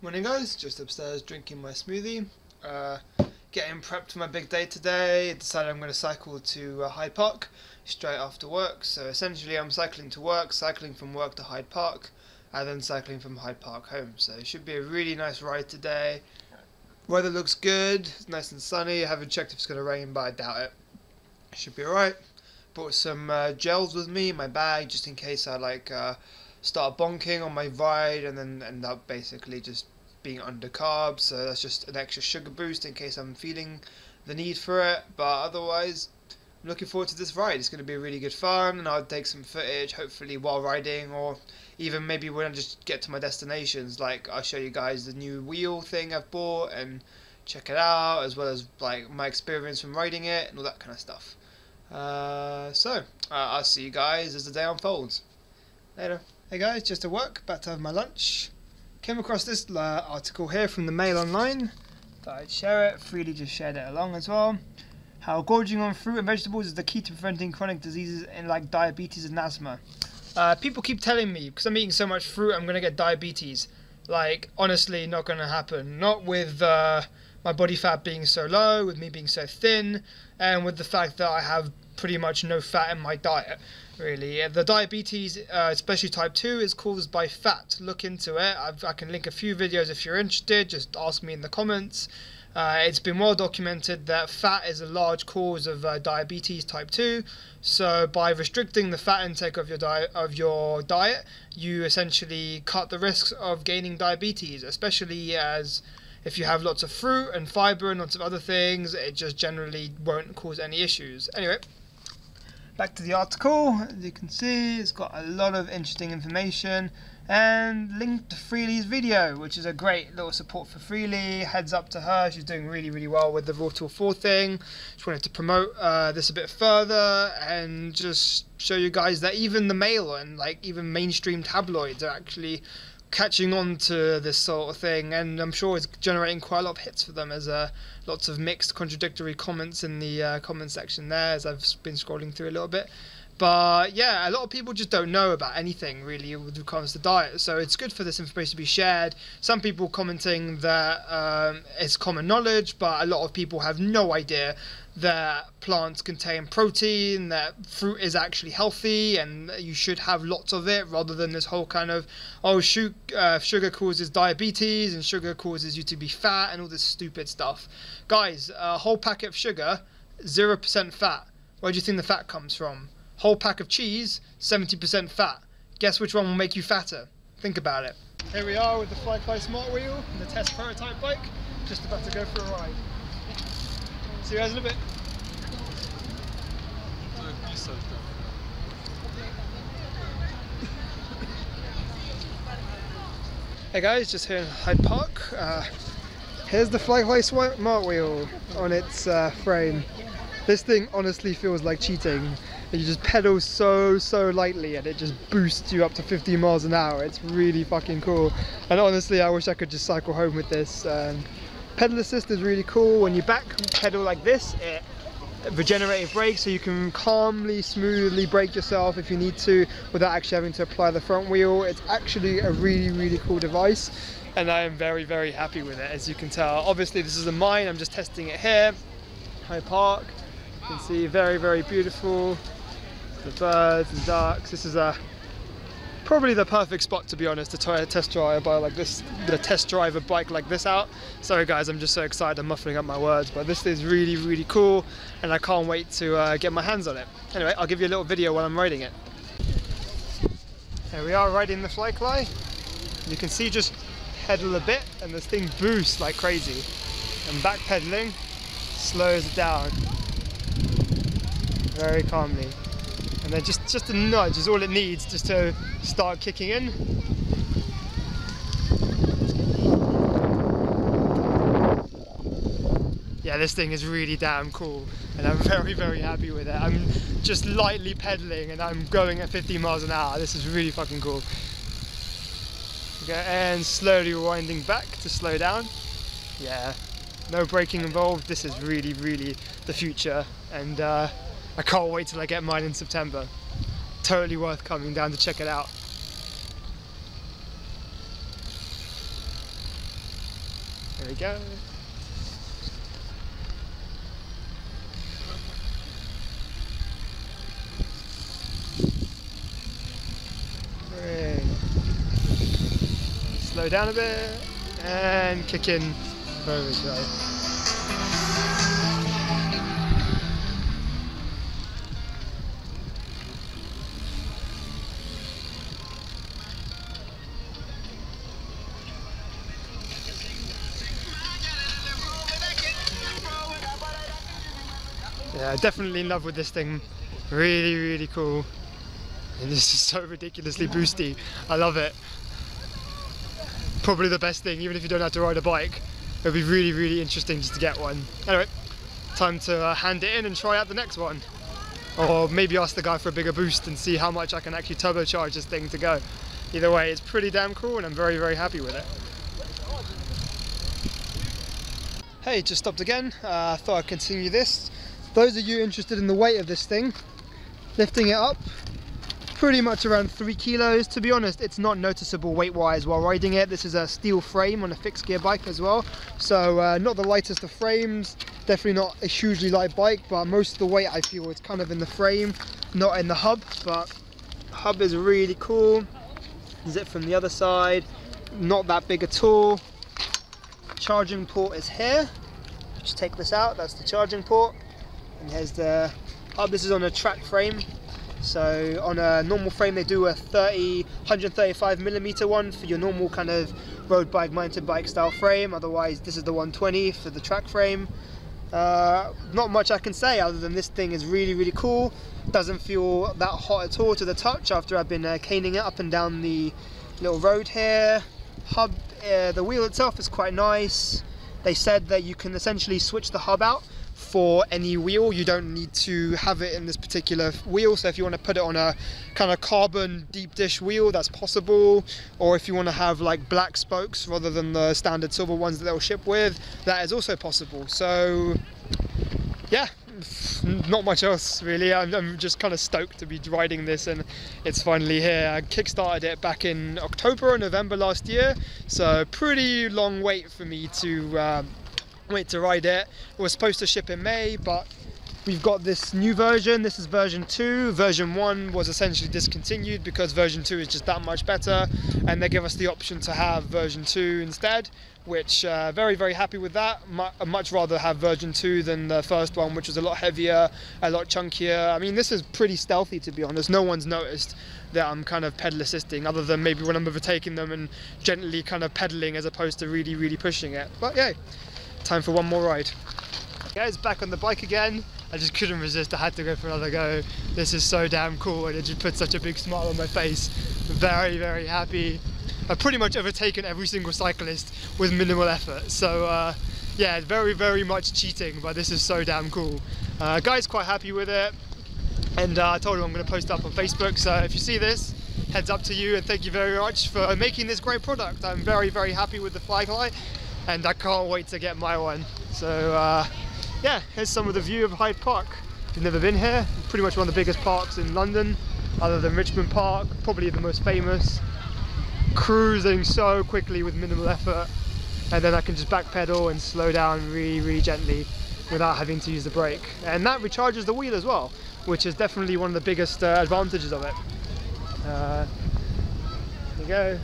Morning guys, just upstairs drinking my smoothie, getting prepped for my big day today. Decided I'm going to cycle to Hyde Park straight after work, so essentially I'm cycling to work, cycling from work to Hyde Park, and then cycling from Hyde Park home. So it should be a really nice ride today. Weather looks good, it's nice and sunny. I haven't checked if it's going to rain, but I doubt it. It should be alright. Brought some gels with me in my bag just in case I start bonking on my ride and then end up basically just being under carbs, so that's just an extra sugar boost in case I'm feeling the need for it. But otherwise, I'm looking forward to this ride. It's going to be really good fun, and I'll take some footage hopefully while riding, or even maybe when I just get to my destinations, like I'll show you guys the new wheel thing I've bought and check it out, as well as like my experience from riding it and all that kind of stuff. I'll see you guys as the day unfolds. Later. Hey guys, just at work, about to have my lunch. Came across this article here from the Mail Online. Thought I'd share it. Freely just shared it along as well. How gorging on fruit and vegetables is the key to preventing chronic diseases like diabetes and asthma. People keep telling me, because I'm eating so much fruit, I'm going to get diabetes. Like, honestly, not going to happen. Not with my body fat being so low, with me being so thin, and with the fact that I have pretty much no fat in my diet, really. The diabetes, especially type 2, is caused by fat. Look into it. I can link a few videos if you're interested. Just ask me in the comments. It's been well documented that fat is a large cause of diabetes type 2. So by restricting the fat intake of your diet, you essentially cut the risks of gaining diabetes, especially as if you have lots of fruit and fiber and lots of other things, it just generally won't cause any issues. Anyway, back to the article. As you can see, it's got a lot of interesting information and linked to Freely's video, which is a great little support for Freely. Heads up to her, she's doing really well with the Raw Tool 4 thing. Just wanted to promote this a bit further and just show you guys that even the Mail and even mainstream tabloids are actually catching on to this sort of thing, and I'm sure it's generating quite a lot of hits for them, as lots of mixed contradictory comments in the comment section there as I've been scrolling through a little bit. But yeah, a lot of people just don't know about anything really when it comes to diet, so it's good for this information to be shared. Some people commenting that it's common knowledge, but a lot of people have no idea that plants contain protein, that fruit is actually healthy and you should have lots of it, rather than this whole kind of, oh sugar causes diabetes and sugar causes you to be fat and all this stupid stuff. Guys, a whole packet of sugar, 0% fat. Where do you think the fat comes from? Whole pack of cheese, 70% fat. Guess which one will make you fatter? Think about it. Here we are with the Flykly Smart Wheel and the test prototype bike, just about to go for a ride. See you guys in a bit. Hey guys, just here in Hyde Park. Here's the Flykly Smart Wheel on its frame. This thing honestly feels like cheating. You just pedal so lightly and it just boosts you up to 50 miles an hour. It's really fucking cool. And honestly, I wish I could just cycle home with this. Pedal assist is really cool. When you back pedal like this, it regenerative brake, so you can calmly, smoothly brake yourself if you need to without actually having to apply the front wheel. It's actually a really cool device, and I am very happy with it, as you can tell. Obviously this isn't mine, I'm just testing it here. Hyde Park, you can see very beautiful. The birds and ducks. This is probably the perfect spot, to be honest, to try a test drive a bike like this out. Sorry guys, I'm just so excited, I'm muffling up my words, but this is really cool and I can't wait to get my hands on it. Anyway, I'll give you a little video while I'm riding it. Here we are riding the Flykly. You can see, just pedal a bit and this thing boosts like crazy, and back pedaling slows it down very calmly. And then just a nudge is all it needs just to start kicking in. Yeah, this thing is really damn cool and I'm very happy with it. I'm just lightly pedaling and I'm going at 50 miles an hour. This is really fucking cool. Okay, and slowly winding back to slow down. Yeah, no braking involved. This is really the future, and I can't wait till I get mine in September. Totally worth coming down to check it out. There we go. Slow down a bit and kick in overdrive. Yeah, definitely in love with this thing. Really, really cool. And this is so ridiculously boosty. I love it. Probably the best thing, even if you don't have to ride a bike. It'll be really, really interesting just to get one. Anyway, time to hand it in and try out the next one. Or maybe ask the guy for a bigger boost and see how much I can actually turbocharge this thing to go. Either way, it's pretty damn cool and I'm very, very happy with it. Hey, just stopped again. I thought I'd continue this. Those of you interested in the weight of this thing, lifting it up, pretty much around 3 kilos. To be honest, it's not noticeable weight-wise while riding it. This is a steel frame on a fixed gear bike as well, so not the lightest of frames, definitely not a hugely light bike, but most of the weight I feel is kind of in the frame, not in the hub. But the hub is really cool. Zip from the other side, not that big at all. Charging port is here. Just take this out, that's the charging port. And here's the hub. This is on a track frame. So on a normal frame they do a 135mm one for your normal kind of road bike, mountain bike style frame. Otherwise this is the 120 for the track frame. Not much I can say other than this thing is really, really cool. Doesn't feel that hot at all to the touch after I've been caning it up and down the little road here. Hub, the wheel itself is quite nice. They said that you can essentially switch the hub out for any wheel. You don't need to have it in this particular wheel, so if you want to put it on a kind of carbon deep dish wheel, that's possible. Or if you want to have like black spokes rather than the standard silver ones that they'll ship with, that is also possible. So yeah, not much else really. I'm just kind of stoked to be riding this and it's finally here. I kickstarted it back in October or November last year, so pretty long wait for me to ride it. It was supposed to ship in May, but we've got this new version. This is version 2. Version 1 was essentially discontinued because version 2 is just that much better, and they give us the option to have version 2 instead, which very, very happy with that. I'd much rather have version 2 than the first one, which was a lot heavier, a lot chunkier. I mean, this is pretty stealthy, to be honest. No one's noticed that I'm kind of pedal assisting, other than maybe when I'm overtaking them and gently kind of pedaling as opposed to really, really pushing it. But yeah, time for one more ride. Guys, back on the bike again. I just couldn't resist, I had to go for another go. This is so damn cool and it just put such a big smile on my face. Very, very happy. I've pretty much overtaken every single cyclist with minimal effort. So yeah, very, very much cheating, but this is so damn cool. Guy's quite happy with it, and I told him I'm going to post up on Facebook, so if you see this, heads up to you, and thank you very much for making this great product. I'm very, very happy with the Flykly, and I can't wait to get my one. So yeah, here's some of the view of Hyde Park. If you've never been here, pretty much one of the biggest parks in London, other than Richmond Park, probably the most famous. Cruising so quickly with minimal effort, and then I can just backpedal and slow down really, really gently without having to use the brake. And that recharges the wheel as well, which is definitely one of the biggest advantages of it. There you go.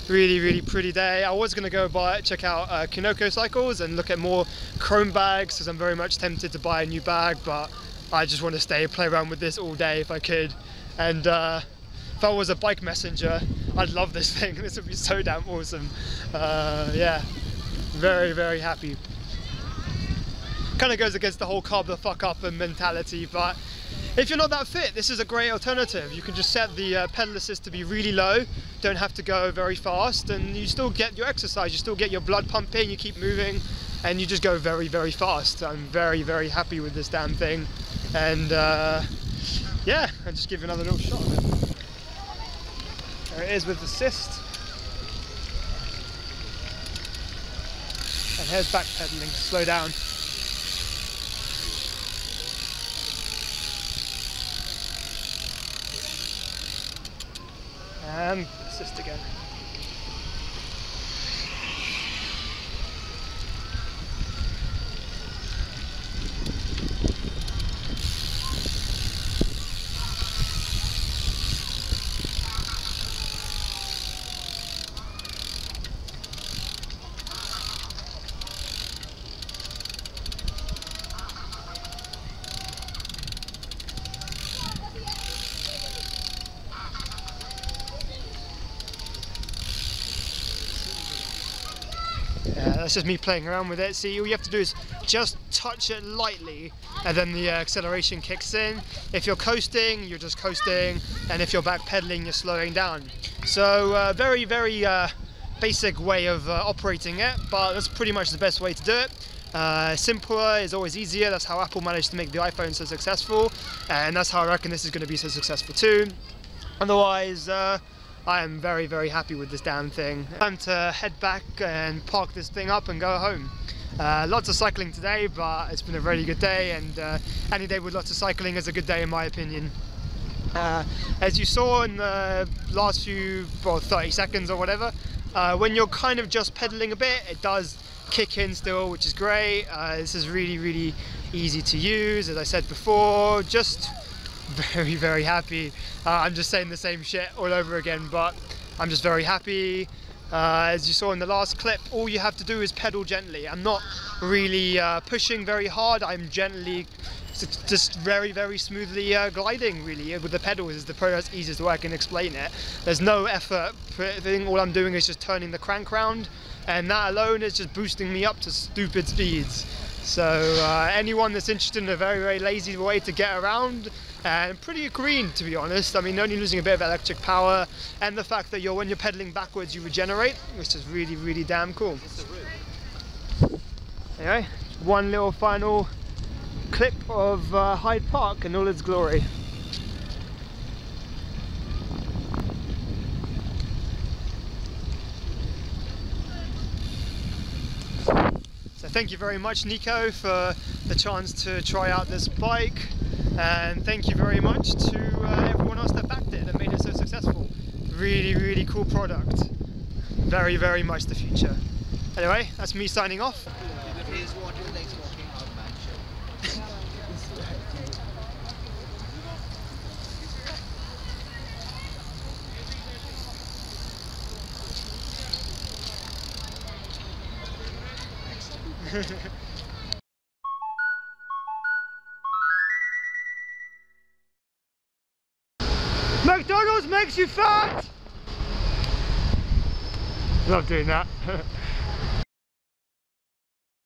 Really, really pretty day. I was going to go check out Kinoko cycles and look at more chrome bags, because I'm very much tempted to buy a new bag, but I just want to stay and play around with this all day if I could. And if I was a bike messenger, I'd love this thing. This would be so damn awesome. Yeah, very, very happy. Kind of goes against the whole carb the fuck up and mentality, but if you're not that fit, this is a great alternative. You can just set the pedal assist to be really low, don't have to go very fast, and you still get your exercise, you still get your blood pumping, you keep moving, and you just go very, very fast. I'm very, very happy with this damn thing. And yeah, I'll just give you another little shot of it. There it is with assist. And here's backpedaling, slow down. And assist again. That's just me playing around with it. See, all you have to do is just touch it lightly and then the acceleration kicks in. If you're coasting, you're just coasting, and if you're backpedaling, you're slowing down. So very basic way of operating it, but that's pretty much the best way to do it. Simpler is always easier. That's how Apple managed to make the iPhone so successful, and that's how I reckon this is going to be so successful too. Otherwise, I am very happy with this damn thing. Time to head back and park this thing up and go home. Lots of cycling today, but it's been a really good day, and any day with lots of cycling is a good day in my opinion. As you saw in the last few 30 seconds or whatever, when you're kind of just pedaling a bit, it does kick in still, which is great. This is really easy to use. As I said before, just very happy. I'm just saying the same shit all over again, but I'm just very happy. As you saw in the last clip, all you have to do is pedal gently. I'm not really pushing very hard. I'm gently, just very smoothly gliding really with the pedals. Is the easiest way I can explain it. There's no effort. All I'm doing is just turning the crank round, and that alone is just boosting me up to stupid speeds. So anyone that's interested in a very lazy way to get around, and pretty green to be honest. I mean, only losing a bit of electric power, and the fact that when you're pedaling backwards you regenerate, which is really damn cool. Anyway, one little final clip of Hyde Park in all its glory. So thank you very much, Nico, for the chance to try out this bike, and thank you very much to everyone else that backed it, that made it so successful. Really cool product. Very much the future. Anyway, that's me signing off. McDonald's makes you fat! Love doing that.